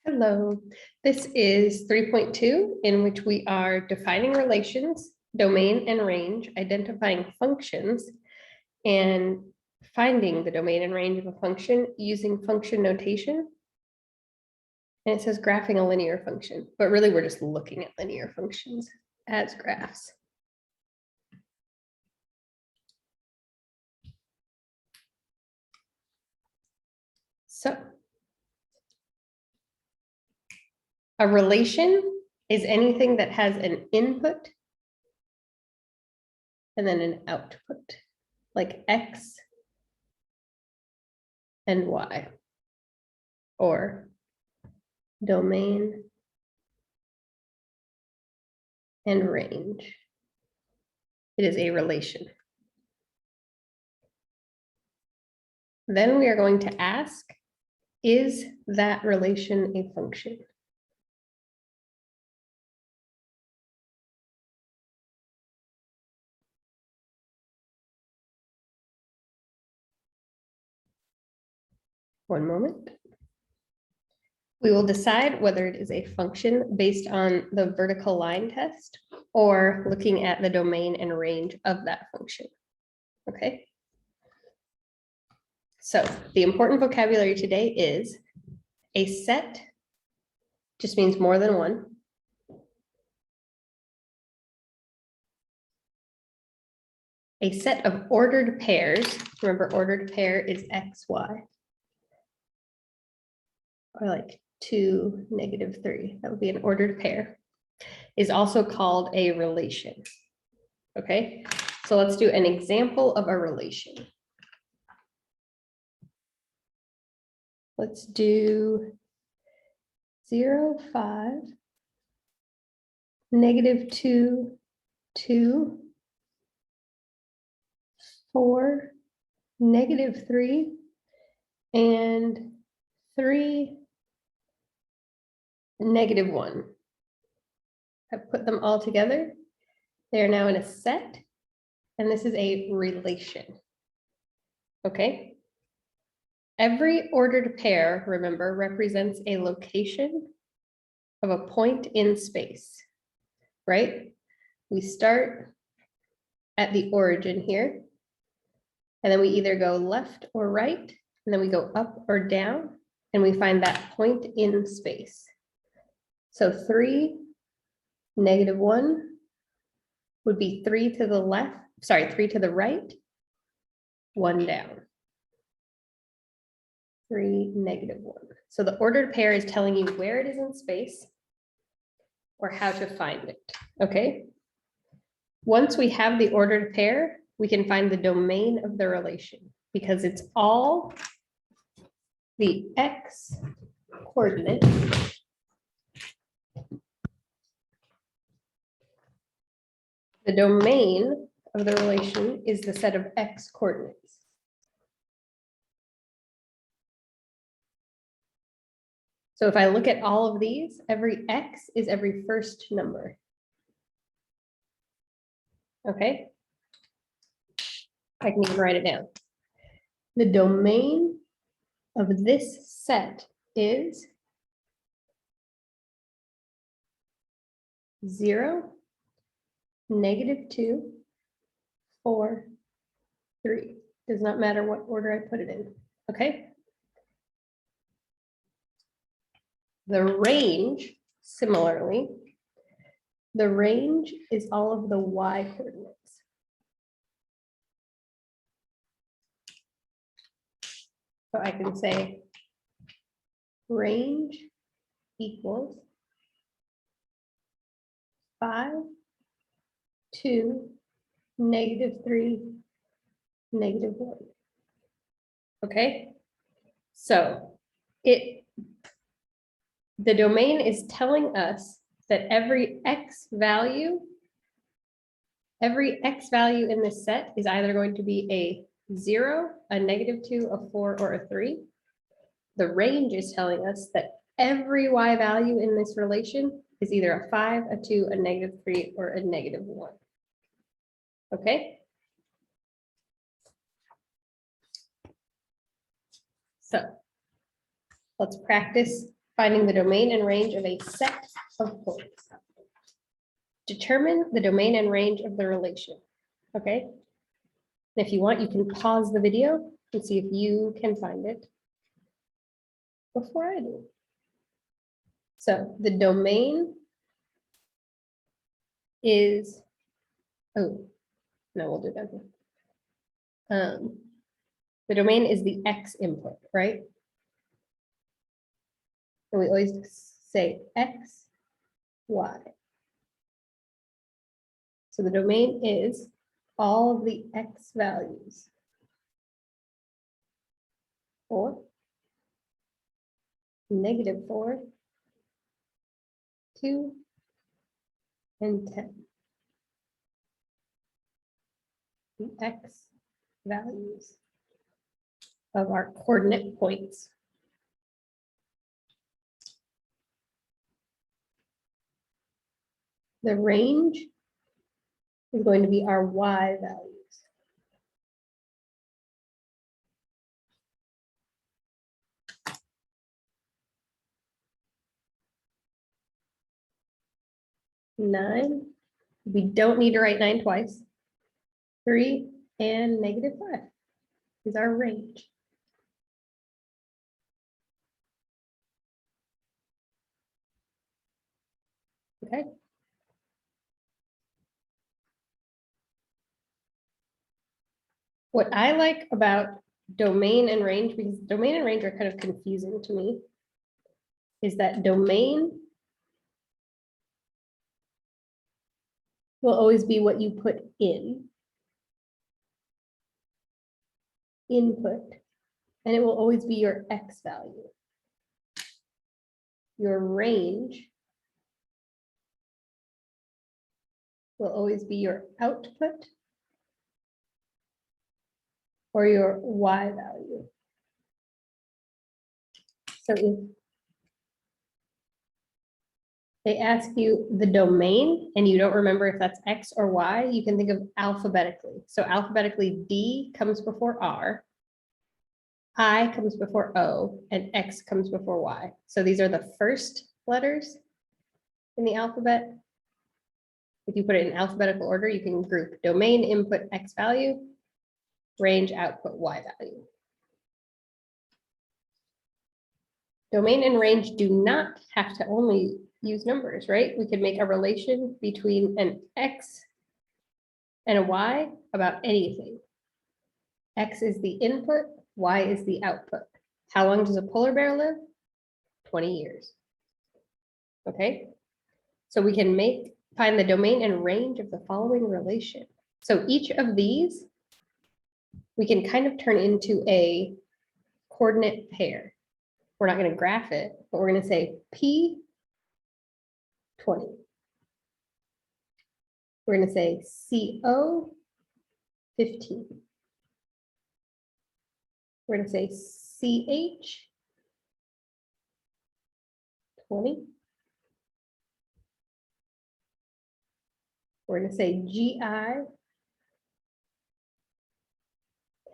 Hello, this is 3.2, in which we are defining relations, domain and range, identifying functions, and finding the domain and range of a function using function notation. And it says graphing a linear function, but really we're just looking at linear functions as graphs. So a relation is anything that has an input and then an output, like X and Y, or domain and range. It is a relation. Then we are going to ask, is that relation a function? One moment. We will decide whether it is a function based on the vertical line test or looking at the domain and range of that function. Okay. So the important vocabulary today is a set just means more than one. A set of ordered pairs, remember ordered pair is X, Y. Or like 2, -3, that would be an ordered pair, is also called a relation. Okay, so let's do an example of a relation. Let's do 0, 5, -2, 2, 4, -3, and 3, -1. I've put them all together. They are now in a set, and this is a relation. Okay. Every ordered pair, remember, represents a location of a point in space, right? We start at the origin here, and then we either go left or right, and then we go up or down, and we find that point in space. So 3, -1 would be 3 to the left, sorry, 3 to the right, 1 down. 3, -1. So the ordered pair is telling you where it is in space or how to find it, okay? Once we have the ordered pair, we can find the domain of the relation because it's all the X coordinate the domain of the relation is the set of X coordinates. So if I look at all of these, every X is every first number. Okay. I can even write it down. The domain of this set is 0, -2, 4, 3. Does not matter what order I put it in. Okay. The range, similarly, the range is all of the Y coordinates. So I can say range equals 5, 2, -3, -1. Okay, so the domain is telling us that every X value in this set is either going to be a 0, a -2, a 4, or a 3. The range is telling us that every Y value in this relation is either a 5, a 2, a -3, or a -1. Okay. So let's practice finding the domain and range of a set of points. Determine the domain and range of the relation, okay? And if you want, you can pause the video and see if you can find it before I do. So the domain is, oh, no, we'll do it down here. The domain is the X input, right? And we always say X, Y. So the domain is all of the X values. 4, -4, 2, and 10. The X values of our coordinate points. The range is going to be our Y values. Nine, we don't need to write 9 twice. 3 and -5 is our range. Okay. What I like about domain and range, because domain and range are kind of confusing to me, is that domain will always be what you put in, input, and it will always be your X value. Your range will always be your output or your Y value. So if they ask you the domain and you don't remember if that's X or Y, you can think of alphabetically. So alphabetically, D comes before R, I comes before O, and X comes before Y. So these are the first letters in the alphabet. If you put it in alphabetical order, you can group domain, input, X value, range, output, Y value. Domain and range do not have to only use numbers, right? We could make a relation between an X and a Y about anything. X is the input, Y is the output. How long does a polar bear live? 20 years. Okay, so we can find the domain and range of the following relation. So each of these, we can kind of turn into a coordinate pair. We're not going to graph it, but we're going to say P 20. We're going to say CO 15. We're going to say CH 20. We're going to say GI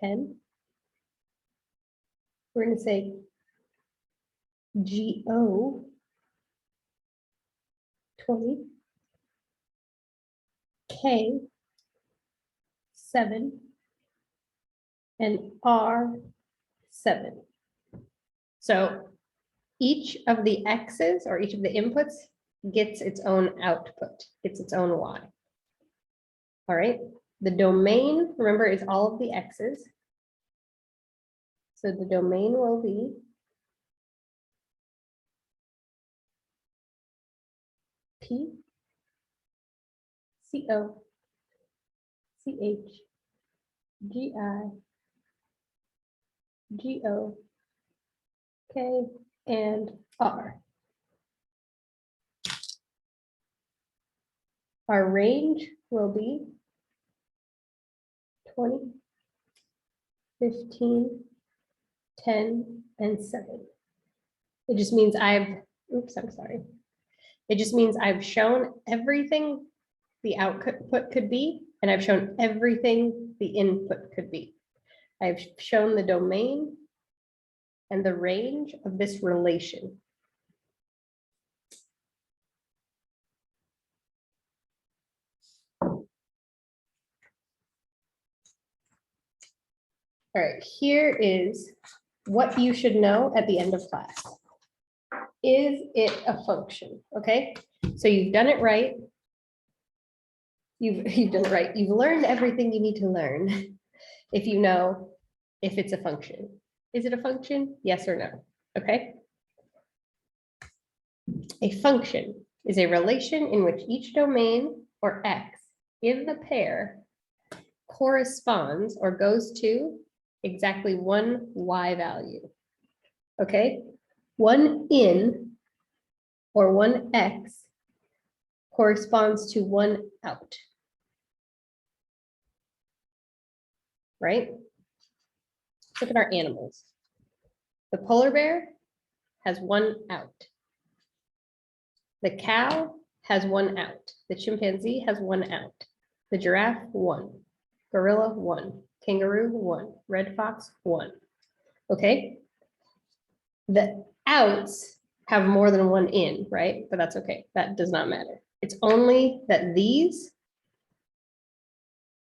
10. We're going to say GO 20. K 7. And R 7. So each of the X's or each of the inputs gets its own output, gets its own Y. All right, the domain, remember, is all of the X's. So the domain will be P, CO, CH, GI, GO, K, and R. Our range will be 20, 15, 10, and 7. It just means It just means I've shown everything the output could be, and I've shown everything the input could be. I've shown the domain and the range of this relation. All right, here is what you should know at the end of class. Is it a function? Okay, so you've done it right. You've done it right. You've learned everything you need to learn if you know if it's a function. Is it a function? Yes or no? Okay. A function is a relation in which each domain or x in the pair corresponds or goes to exactly one y value. Okay, one in or one x corresponds to one out. Right? Look at our animals. The polar bear has one out. The cow has one out. The chimpanzee has one out. The giraffe, one. Gorilla, one. Kangaroo, one. Red fox, one. Okay? The outs have more than one in, right? But that's okay. That does not matter. It's only that these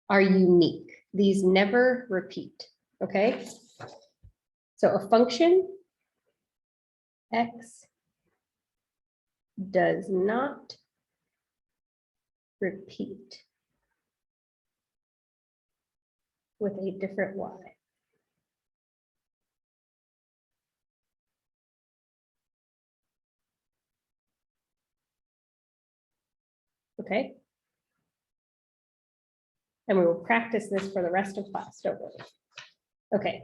are unique. These never repeat, okay? So a function, x, does not repeat with a different y. Okay? And we will practice this for the rest of class, don't worry. Okay.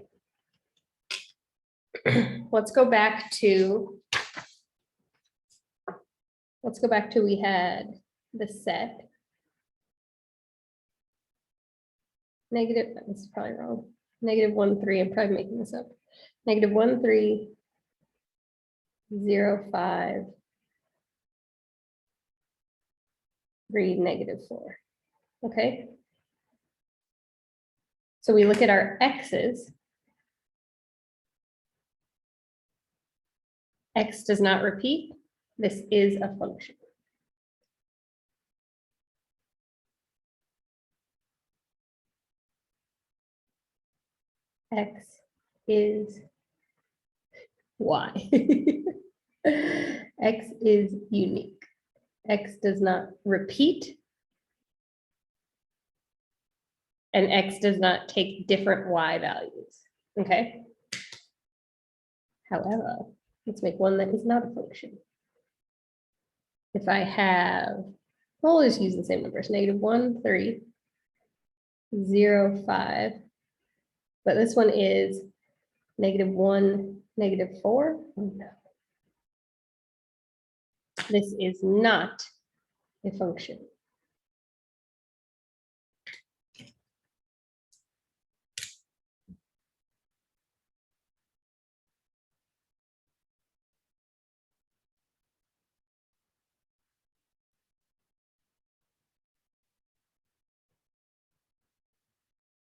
Let's go back to we had the set. Negative, this is probably wrong. Negative 1, 3, I'm probably making this up. Negative 1, 3, 0, 5, 3, negative 4. Okay. So we look at our x's. X does not repeat. This is a function. X is y. X is unique. X does not repeat. And X does not take different y values. Okay. However, let's make one that is not a function. If I have, well, we'll just use the same numbers, negative 1, 3, 0, 5. But this one is negative 1, negative 4. Oh, no. This is not a function.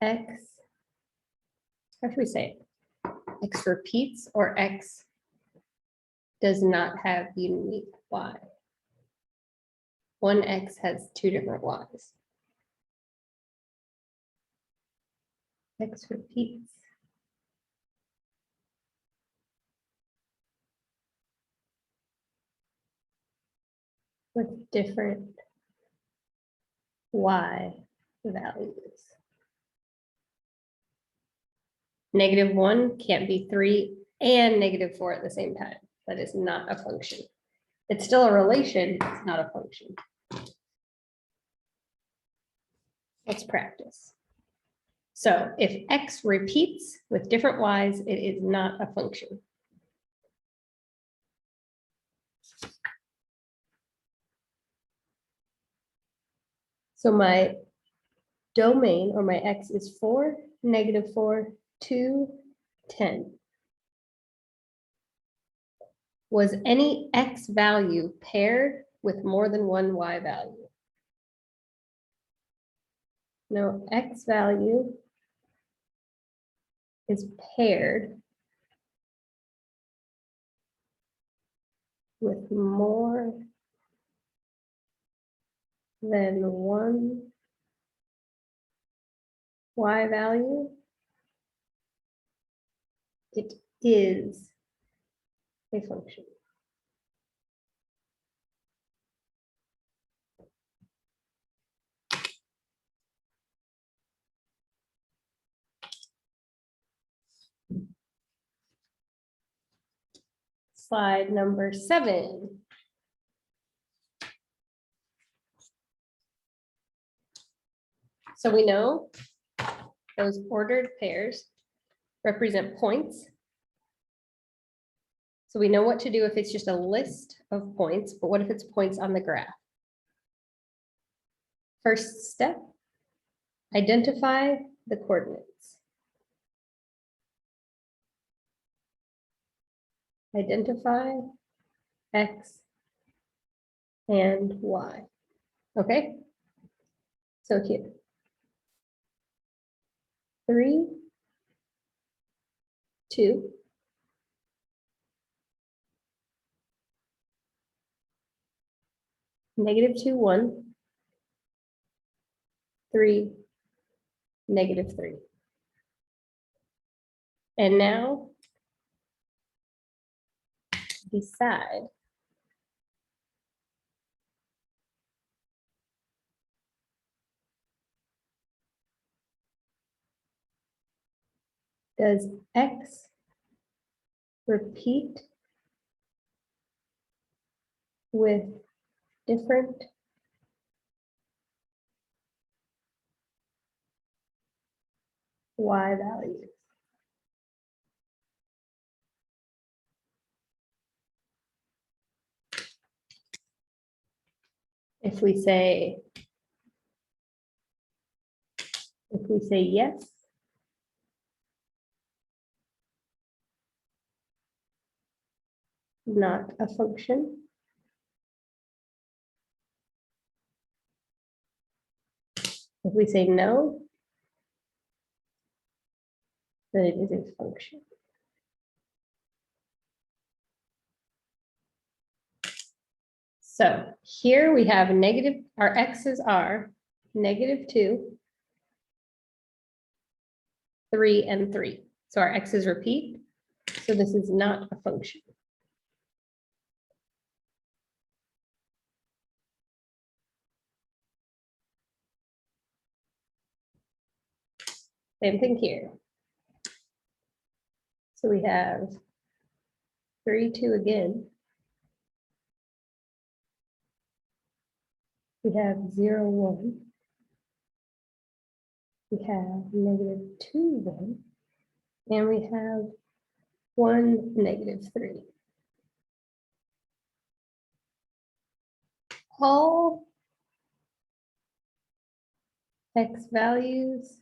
X, how should we say it? X repeats or X does not have unique y. One X has two different y's. X repeats. With different y values. Negative 1 can't be 3 and negative 4 at the same time. That is not a function. It's still a relation, it's not a function. Let's practice. So if X repeats with different y's, it is not a function. So my domain or my X is 4, negative 4, 2, 10. Was any X value paired with more than one Y value? No, X value is paired with more than one Y value It is a function. Slide number 7. So we know those ordered pairs represent points. So we know what to do if it's just a list of points, but what if it's points on the graph? First step, identify the coordinates. Identify X and Y. Okay? So here, 3, 2, -2, 1, 3, -3. And now decide does X repeat with different Y values? If we say yes, not a function. If we say no, then it is a function. So here we have negative, our x's are -2, 3, and 3. So our x's repeat. So this is not a function. Same thing here. So we have 3, 2 again. We have 0, 1. We have -2, 1. And we have 1, -3. All X values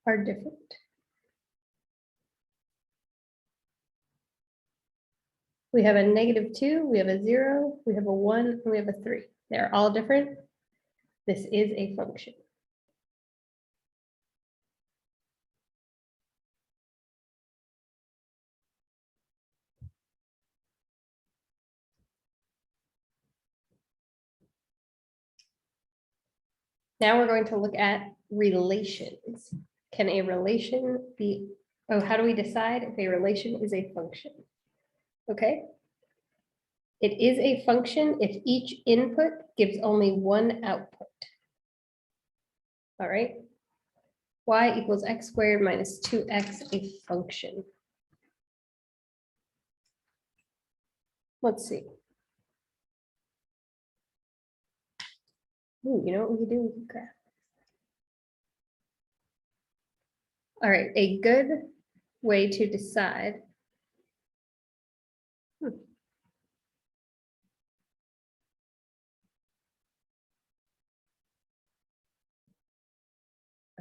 are different. We have a -2, we have a 0, we have a 1, and we have a 3. They're all different. This is a function. Now we're going to look at relations. Can a relation be, how do we decide if a relation is a function? Okay. It is a function if each input gives only one output. All right. Y equals x squared minus 2x, a function. Let's see. Ooh, you know what we could do with graph? All right, a good way to decide.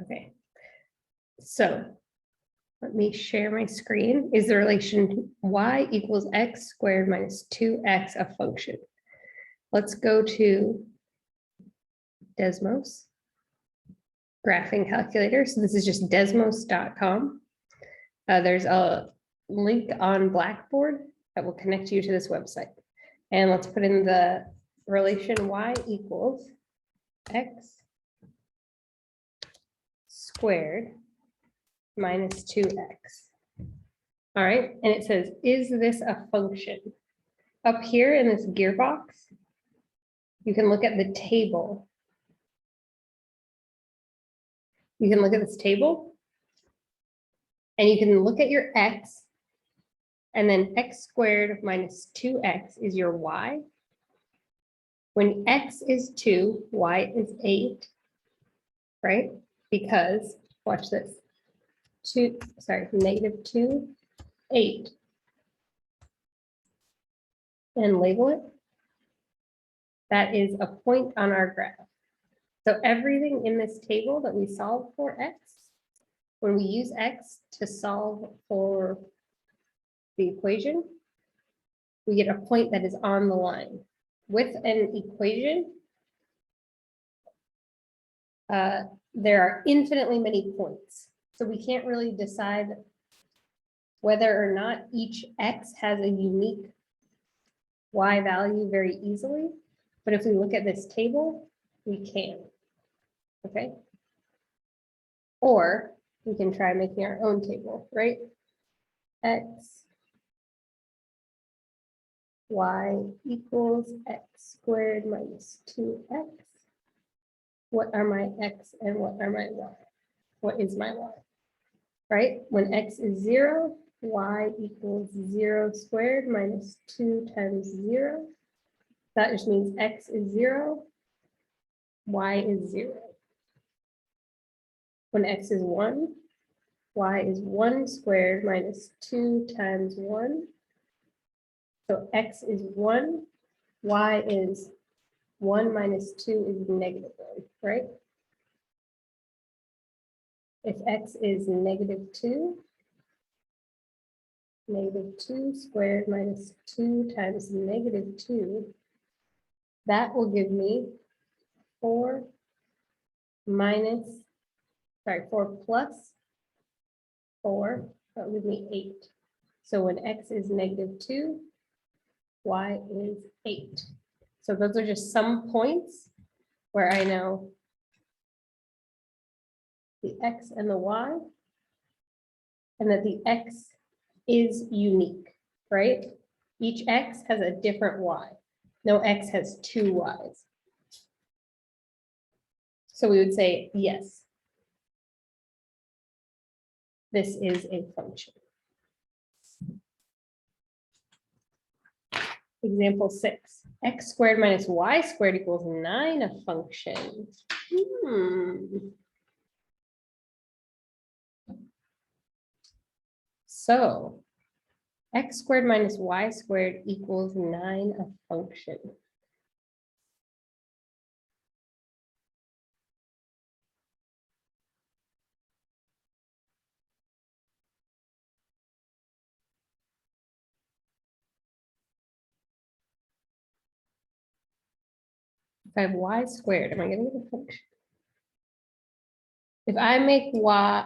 Okay, so let me share my screen. Is the relation y equals x squared minus 2x a function? Let's go to Desmos graphing calculator. So this is just desmos.com. There's a link on Blackboard that will connect you to this website. And let's put in the relation y equals x squared minus 2x. All right, and it says, is this a function? Up here in this gearbox, you can look at the table. You can look at this table, and you can look at your x, and then x squared minus 2x is your y. When x is 2, y is 8, right? Because, watch this, negative 2, 8. And label it. That is a point on our graph. So everything in this table that we solve for x, when we use x to solve for the equation, we get a point that is on the line. With an equation, there are infinitely many points. So we can't really decide whether or not each x has a unique y value very easily. But if we look at this table, we can. Okay. Or we can try making our own table, right? X, y equals x squared minus 2x. What are my x and what are my y? What is my y? Right? When x is 0, y equals 0 squared minus 2 times 0. That just means x is 0, y is 0. When x is 1, y is 1 squared minus 2 times 1. So x is 1, y is 1 minus 2 is negative 1, right? If x is negative 2 squared minus 2 times negative 2, that will give me 4 plus 4, that will give me 8. So when x is negative 2, y is 8. So those are just some points where I know the x and the y, and that the x is unique, right? Each x has a different y. No x has 2 y's. So we would say, yes, this is a function. Example 6, x squared minus y squared equals 9, a function. So x squared minus y squared equals 9, a function. If I have y squared, am I going to get a function? If I make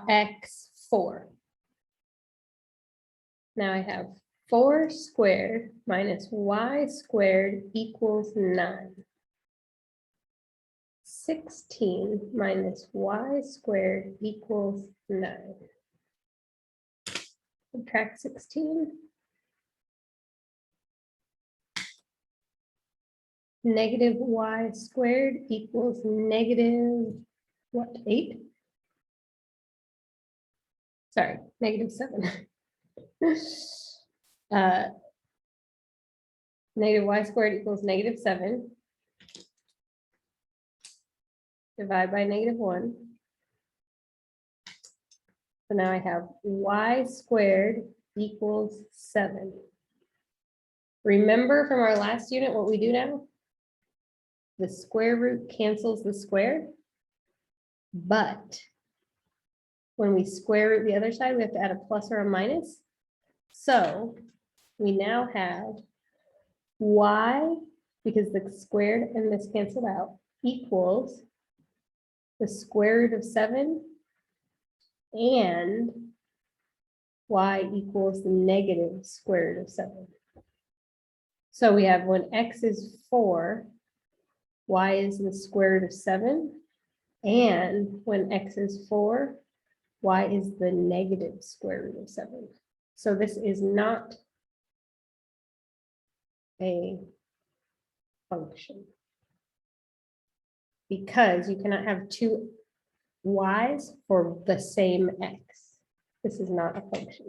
x 4, now I have 4 squared minus y squared equals 9. 16 minus y squared equals 9. Subtract 16. Negative y squared equals negative, what, 8? Sorry, negative 7. Negative y squared equals negative 7. Divide by negative 1. So now I have y squared equals 7. Remember from our last unit what we do now? The square root cancels the square, but when we square root the other side, we have to add a plus or a minus. So we now have y, because the squared and this canceled out, equals the square root of 7 and y equals the negative square root of 7. So we have when x is 4, y is the square root of 7, and when x is 4, y is the negative square root of 7. So this is not a function, because you cannot have two y's for the same x. This is not a function.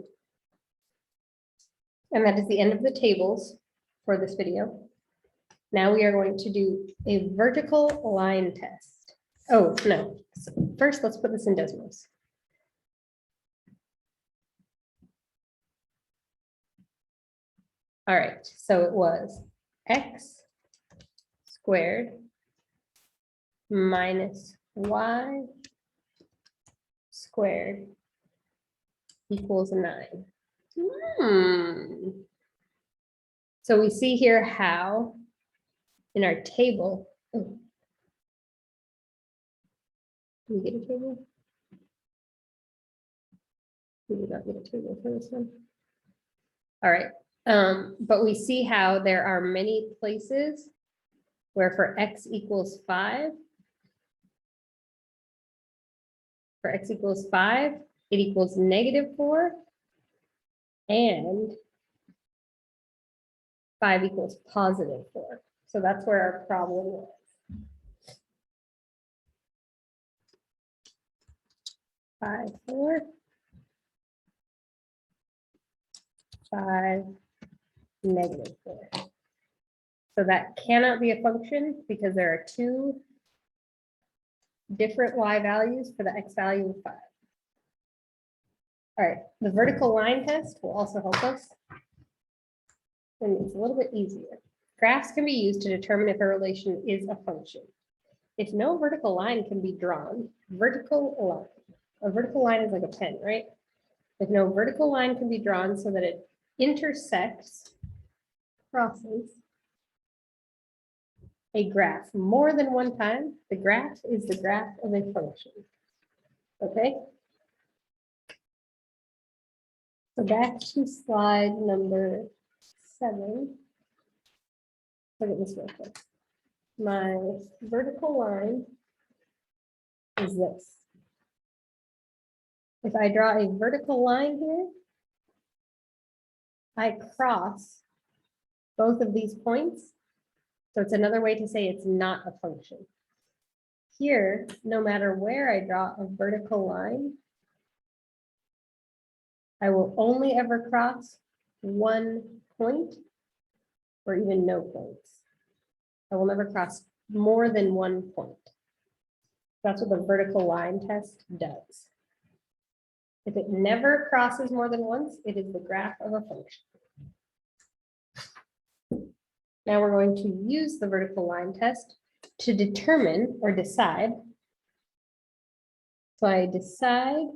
And that is the end of the tables for this video. Now we are going to do a vertical line test. Oh, no. So first, let's put this in Desmos. All right, so it was x squared minus y squared equals 9. So we see here how in our table, oh, do we get a table? We did not get a table for this one. All right, but we see how there are many places where for x equals 5, for x equals 5, it equals -4, and 5 equals +4. So that's where our problem was. 5, 4, 5, -4. So that cannot be a function because there are two different y values for the x value of 5. All right, the vertical line test will also help us. And it's a little bit easier. Graphs can be used to determine if a relation is a function. If no vertical line can be drawn, a vertical line is like a pen, right? If no vertical line can be drawn so that it intersects, crosses a graph more than one time, the graph is the graph of a function. Okay? So back to slide number 7. Look at this real quick. My vertical line is this. If I draw a vertical line here, I cross both of these points. So it's another way to say it's not a function. Here, no matter where I draw a vertical line, I will only ever cross one point or even no points. I will never cross more than one point. That's what the vertical line test does. If it never crosses more than once, it is the graph of a function. Now we're going to use the vertical line test to determine or decide. So I decide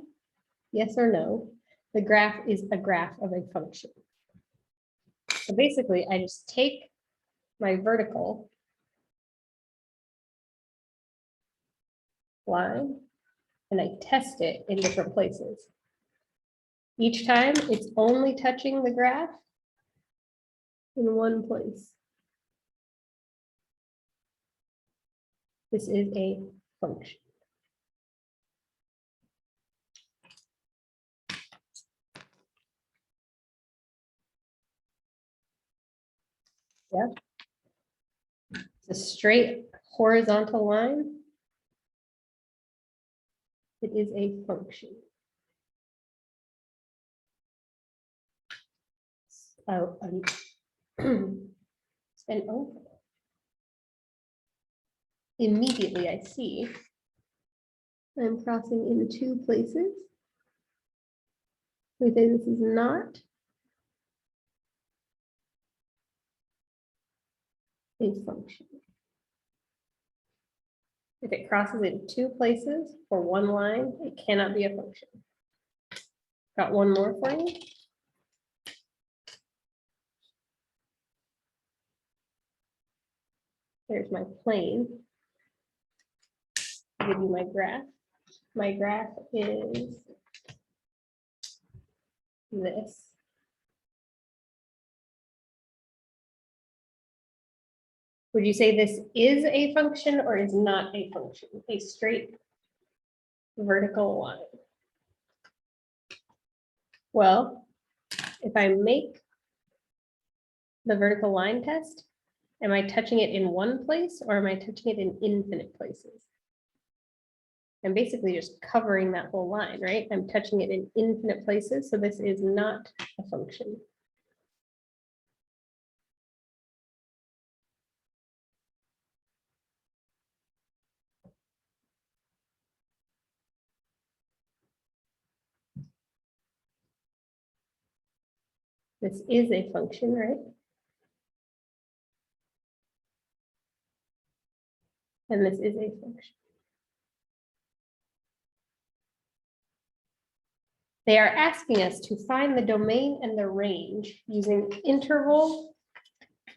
yes or no, the graph is a graph of a function. So basically, I just take my vertical line and I test it in different places. Each time it's only touching the graph in one place. This is a function. Yeah. It's a straight horizontal line. It is a function. Oh, and oh, immediately I see I'm crossing in two places. We say this is not a function. If it crosses in two places for one line, it cannot be a function. Got one more for you. There's my plane. I'll give you my graph. My graph is this. Would you say this is a function or is not a function? A straight vertical line. Well, if I make the vertical line test, am I touching it in one place or am I touching it in infinite places? I'm basically just covering that whole line, right? I'm touching it in infinite places, so this is not a function. This is a function, right? And this is a function. They are asking us to find the domain and the range using interval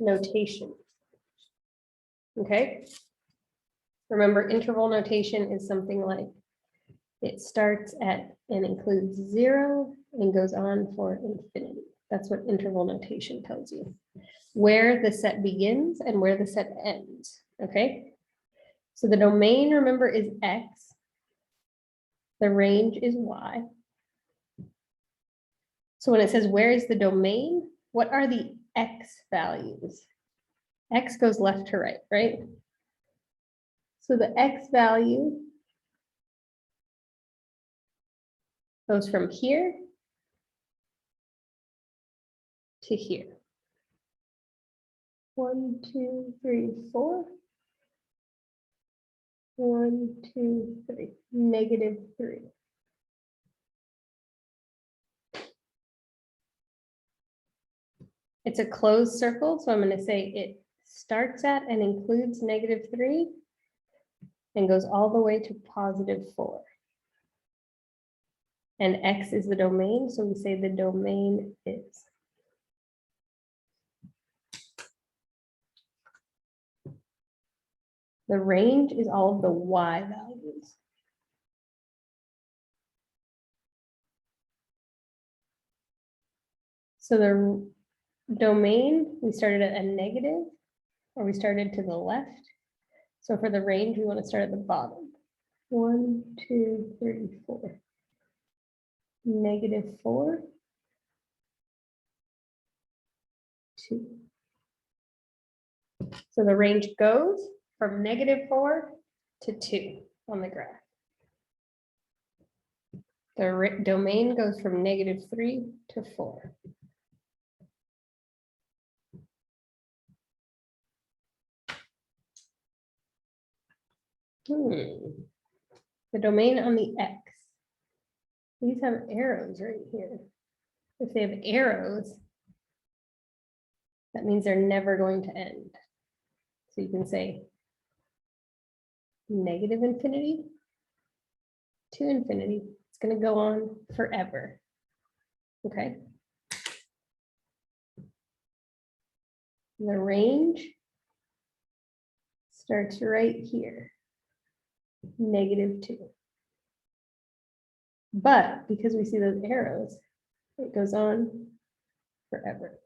notation. Okay. Remember, interval notation is something like it starts at and includes 0 and goes on for infinity. That's what interval notation tells you. Where the set begins and where the set ends. Okay. So the domain, remember, is X. The range is Y. So when it says, where is the domain? What are the X values? X goes left to right, right? So the X value goes from here to here. 1, 2, 3, 4. 1, 2, 3, -3. It's a closed circle, so I'm going to say it starts at and includes -3 and goes all the way to +4. And X is the domain, so we say the domain is. The range is all of the Y values. So the domain, we started at a negative, or we started to the left. So for the range, we want to start at the bottom. 1, 2, 3, 4. -4. 2. So the range goes from -4 to 2 on the graph. The domain goes from -3 to 4. The domain on the X. These have arrows right here. If they have arrows, that means they're never going to end. So you can say -infinity to infinity. It's going to go on forever. Okay. The range starts right here, -2. But because we see those arrows, it goes on forever.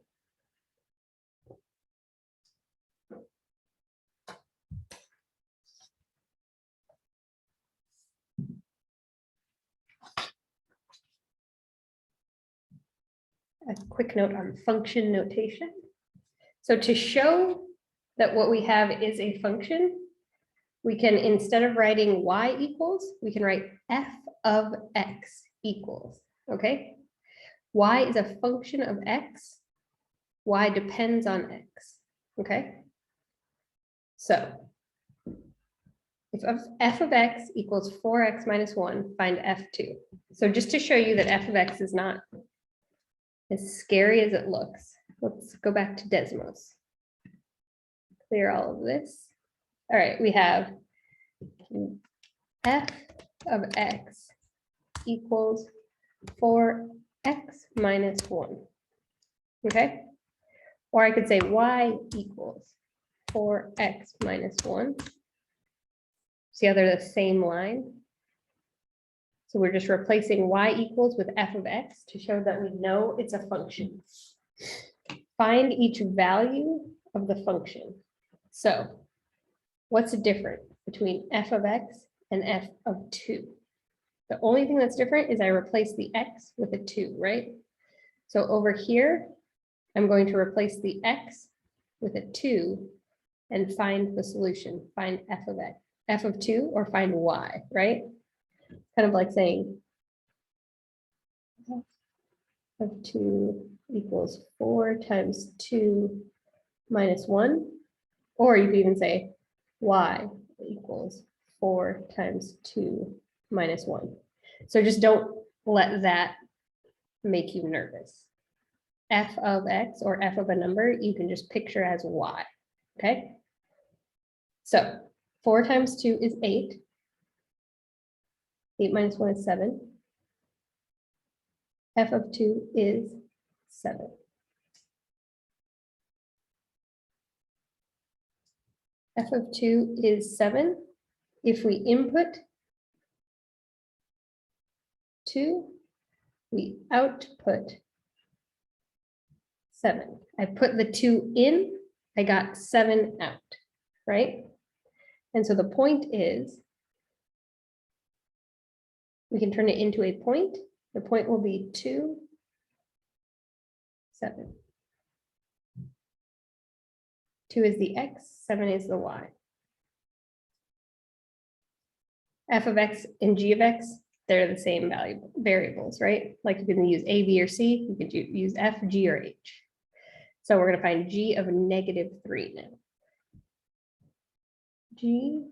A quick note on function notation. So to show that what we have is a function, we can, instead of writing y equals, we can write f of x equals, okay? Y is a function of x. Y depends on x, okay? So if f of x equals 4x minus 1, find f2. So just to show you that f of x is not as scary as it looks, let's go back to Desmos. Clear all of this. All right, we have f of x equals 4x minus 1. Okay? Or I could say y equals 4x minus 1. See how they're the same line? So we're just replacing y equals with f of x to show that we know it's a function. Find each value of the function. So what's different between f of x and f of 2? The only thing that's different is I replace the x with a 2, right? So over here, I'm going to replace the x with a 2 and find the solution, find f of x, f of 2, or find y, right? Kind of like saying f of 2 equals 4 times 2 minus 1, or you could even say y equals 4 times 2 minus 1. So just don't let that make you nervous. F of x or f of a number, you can just picture as y, okay? So 4 times 2 is 8. 8 minus 1 is 7. F of 2 is 7. F of 2 is 7. If we input 2, we output 7. I put the 2 in, I got 7 out, right? And so the point is, we can turn it into a point. The point will be 2, 7. 2 is the x, 7 is the y. F of x and g of x, they're the same variables, right? Like you can use a, b, or c, you could use f, g, or h. So we're going to find g of -3 now. G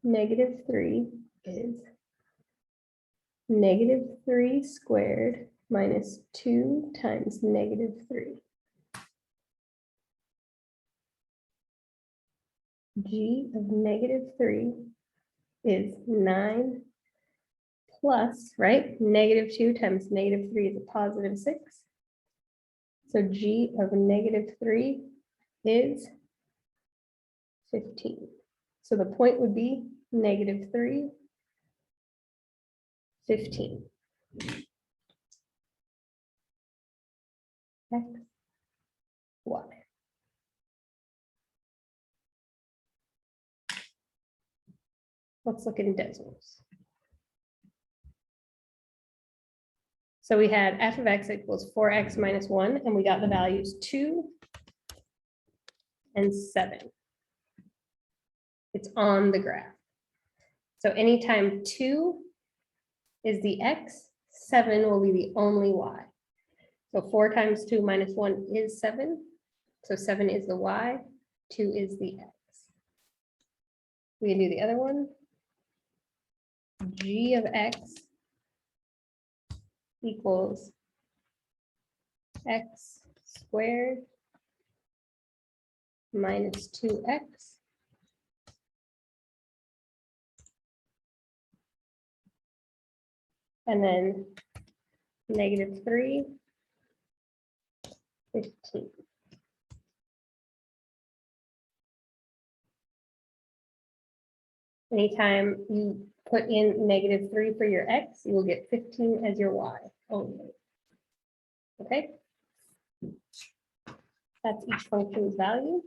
-3 is -3 squared minus 2 times -3. G of -3 is 9 plus, right? -2 times -3 is a +6. So G of -3 is 15. So the point would be -3, 15. X, Y. Let's look in Desmos. So we had f of x equals 4x minus 1, and we got the values 2 and 7. It's on the graph. So anytime 2 is the x, 7 will be the only y. So 4 times 2 minus 1 is 7. So 7 is the y, 2 is the x. We can do the other one. G of x equals x squared minus 2x. And then -3, 15. Anytime you put in -3 for your x, you will get 15 as your y only. Okay? That's each function's value.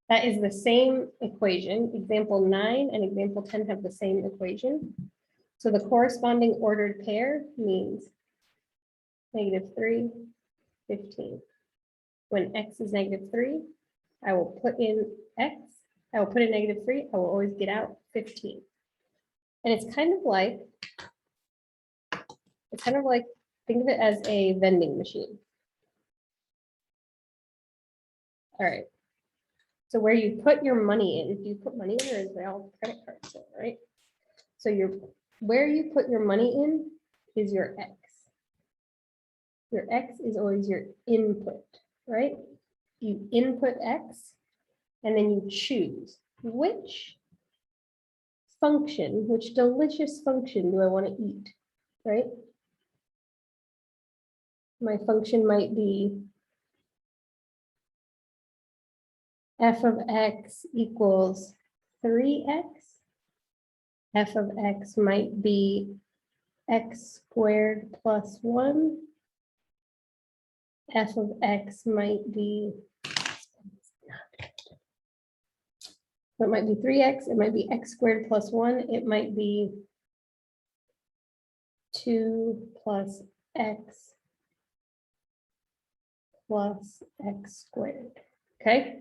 That is the same equation. Example 9 and example 10 have the same equation. So the corresponding ordered pair means -3, 15. When x is -3, I will put in x. I will put in -3. I will always get out 15. And it's kind of like, think of it as a vending machine. All right. So where you put your money in, do you put money in, or is it all credit cards in, right? So where you put your money in is your x. Your x is always your input, right? You input x, and then you choose which function, which delicious function do I want to eat, right? My function might be f of x equals 3x. F of x might be x squared plus 1. F of x might be, it might be 3x, it might be x squared plus 1, it might be 2 plus x plus x squared, okay?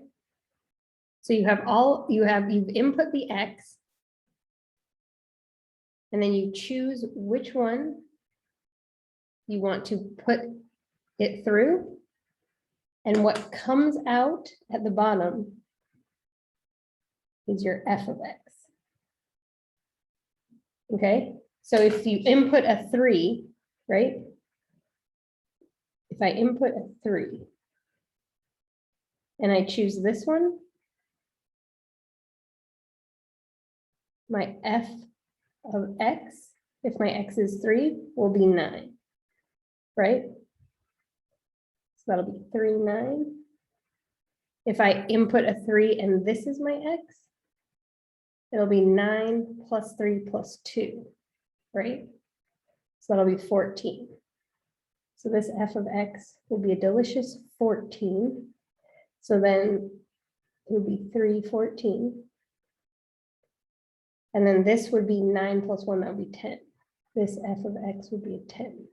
So you've input the x, and then you choose which one you want to put it through, and what comes out at the bottom is your f of x. Okay, so if you input a 3, right? If I input a 3 and I choose this one, my f of x, if my x is 3, will be 9, right? So that'll be 3, 9. If I input a 3 and this is my x, it'll be 9 plus 3 plus 2, right? So that'll be 14. So this f of x will be a delicious 14. So then it would be 3, 14. And then this would be 9 plus 1, that would be 10. This f of x would be a 10.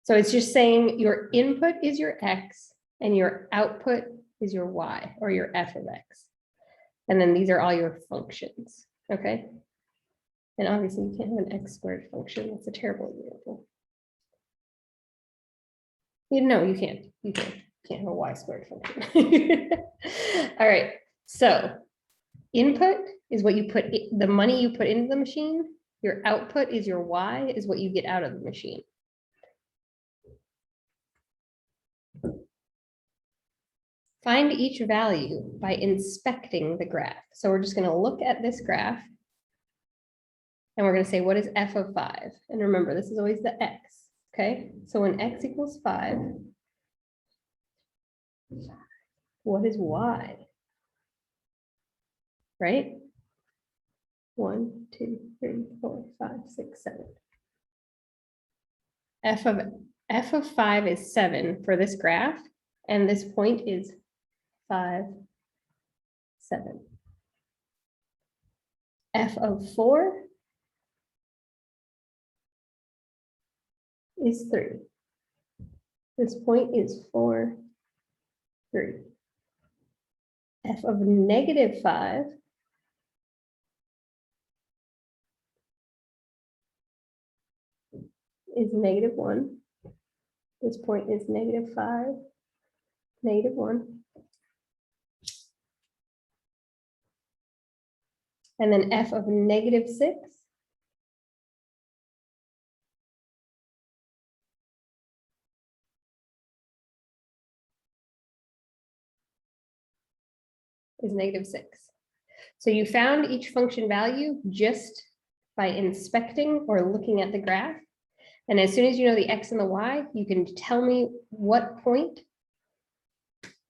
So it's just saying your input is your x and your output is your y, or your f of x. And then these are all your functions, okay? And obviously you can't have an x squared function. That's a terrible example. No, you can't. You can't have a y squared function. All right, so input is what you put, the money you put into the machine. Your output is your y, is what you get out of the machine. Find each value by inspecting the graph. So we're just going to look at this graph and we're going to say, what is f of 5? And remember, this is always the x, okay? So when x equals 5, what is y? Right? 1, 2, 3, 4, 5, 6, 7. F of 5 is 7 for this graph, and this point is 5, 7. F of 4 is 3. This point is 4, 3. F of negative 5 is negative 1. This point is negative 5, negative 1. And then f of negative 6 is negative 6. So you found each function value just by inspecting or looking at the graph. And as soon as you know the x and the y, you can tell me what point,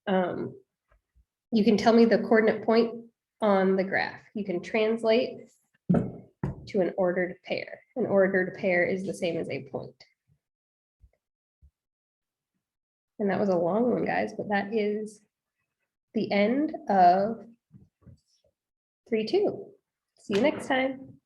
you can tell me the coordinate point on the graph. You can translate to an ordered pair. An ordered pair is the same as a point. And that was a long one, guys, but that is the end of 3-2. See you next time.